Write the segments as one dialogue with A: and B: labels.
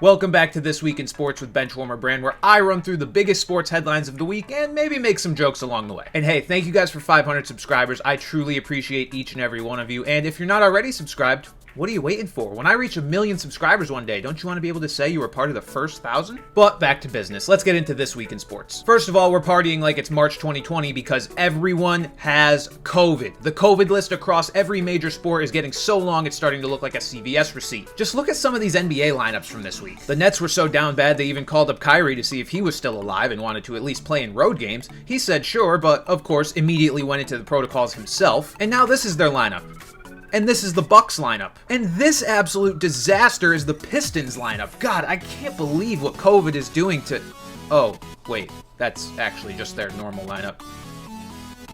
A: Welcome back to This Week in Sports with Benchwarmer Brand, where I run through the biggest sports headlines of the week and maybe make some jokes along the way. And hey, thank you guys for 500 subscribers. I truly appreciate each and every one of you. And if you're not already subscribed, what are you waiting for? When I reach 1 million subscribers one day, don't you want to be able to say you were part of the first 1,000? But back to business. Let's get into This Week in Sports. First of all, we're partying like it's March 2020 because everyone has COVID. The COVID list across every major sport is getting so long it's starting to look like a CVS receipt. Just look at some of these NBA lineups from this week. The Nets were so down bad they even called up Kyrie to see if he was still alive and wanted to at least play in road games. He said sure, but of course immediately went into the protocols himself. And now this is their lineup. And this is the Bucks lineup. And this absolute disaster is the Pistons lineup. God, I can't believe what COVID is doing to... Oh, wait, that's actually just their normal lineup.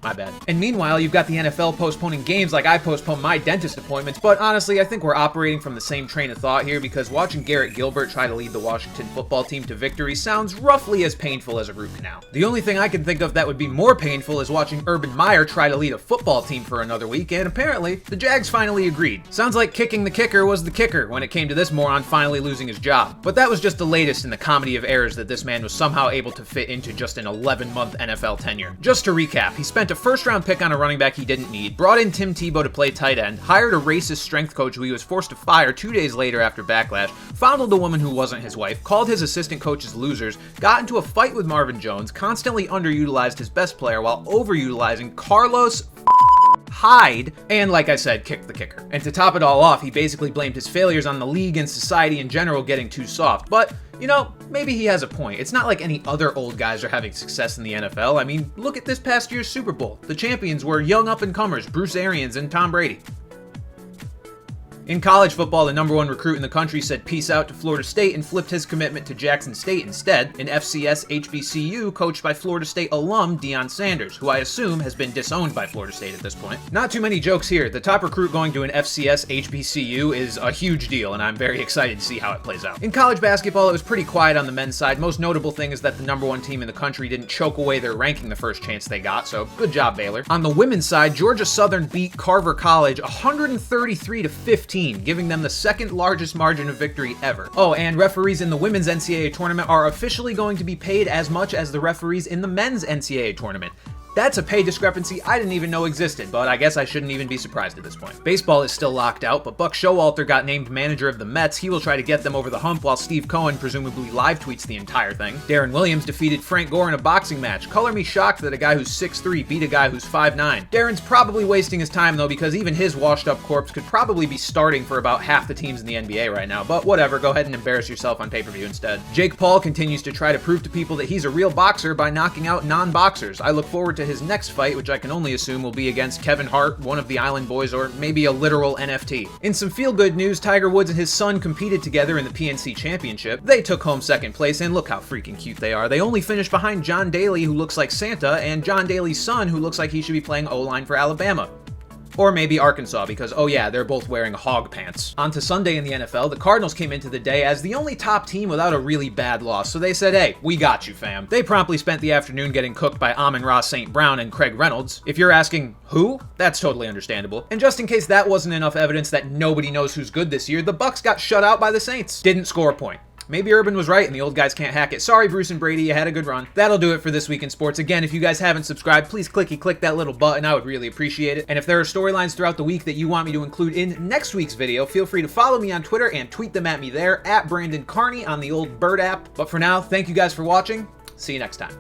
A: My bad. And meanwhile, you've got the NFL postponing games like I postpone my dentist appointments, but honestly, I think we're operating from the same train of thought here because watching Garrett Gilbert try to lead the Washington football team to victory sounds roughly as painful as a root canal. The only thing I can think of that would be more painful is watching Urban Meyer try to lead a football team for another week, and apparently, the Jags finally agreed. Sounds like kicking the kicker was the kicker when it came to this moron finally losing his job. But that was just the latest in the comedy of errors that this man was somehow able to fit into just an 11-month NFL tenure. Just to recap, he spent a first-round pick on a running back he didn't need, brought in Tim Tebow to play tight end, hired a racist strength coach who he was forced to fire 2 days later after backlash, fondled a woman who wasn't his wife, called his assistant coaches losers, got into a fight with Marvin Jones, constantly underutilized his best player while overutilizing Carlos Hyde, and like I said, kicked the kicker. And to top it all off, he basically blamed his failures on the league and society in general getting too soft. But, you know, maybe he has a point. It's not like any other old guys are having success in the NFL. I mean, look at this past year's Super Bowl. The champions were young up-and-comers, Bruce Arians and Tom Brady. In college football, the number one recruit in the country said peace out to Florida State and flipped his commitment to Jackson State instead, an FCS HBCU coached by Florida State alum Deion Sanders, who I assume has been disowned by Florida State at this point. Not too many jokes here. The top recruit going to an FCS HBCU is a huge deal, and I'm very excited to see how it plays out. In college basketball, it was pretty quiet on the men's side. Most notable thing is that the number one team in the country didn't choke away their ranking the first chance they got, so good job, Baylor. On the women's side, Georgia Southern beat Carver College 133-15. Giving them the second largest margin of victory ever. Oh, and referees in the women's NCAA tournament are officially going to be paid as much as the referees in the men's NCAA tournament. That's a pay discrepancy I didn't even know existed, but I guess I shouldn't even be surprised at this point. Baseball is still locked out, but Buck Showalter got named manager of the Mets. He will try to get them over the hump while Steve Cohen presumably live tweets the entire thing. Darren Williams defeated Frank Gore in a boxing match. Color me shocked that a guy who's 6'3" beat a guy who's 5'9". Darren's probably wasting his time though, because even his washed up corpse could probably be starting for about half the teams in the NBA right now, but whatever, go ahead and embarrass yourself on pay-per-view instead. Jake Paul continues to try to prove to people that he's a real boxer by knocking out non-boxers. I look forward to his next fight, which I can only assume will be against Kevin Hart, one of the Island Boys, or maybe a literal NFT. In some feel-good news, Tiger Woods and his son competed together in the PNC Championship. They took home second place, and look how freaking cute they are. They only finished behind John Daly, who looks like Santa, and John Daly's son, who looks like he should be playing O-line for Alabama. Or maybe Arkansas, because oh yeah, they're both wearing hog pants. On to Sunday in the NFL, the Cardinals came into the day as the only top team without a really bad loss, so they said, hey, we got you, fam. They promptly spent the afternoon getting cooked by Amon-Ra St. Brown and Craig Reynolds. If you're asking, who? That's totally understandable. And just in case that wasn't enough evidence that nobody knows who's good this year, the Bucks got shut out by the Saints. Didn't score a point. Maybe Urban was right and the old guys can't hack it. Sorry, Bruce and Brady, you had a good run. That'll do it for This Week in Sports. Again, if you guys haven't subscribed, please click that little button. I would really appreciate it. And if there are storylines throughout the week that you want me to include in next week's video, feel free to follow me on Twitter and tweet them at me there, at Brandon Carney on the old Bird app. But for now, thank you guys for watching. See you next time.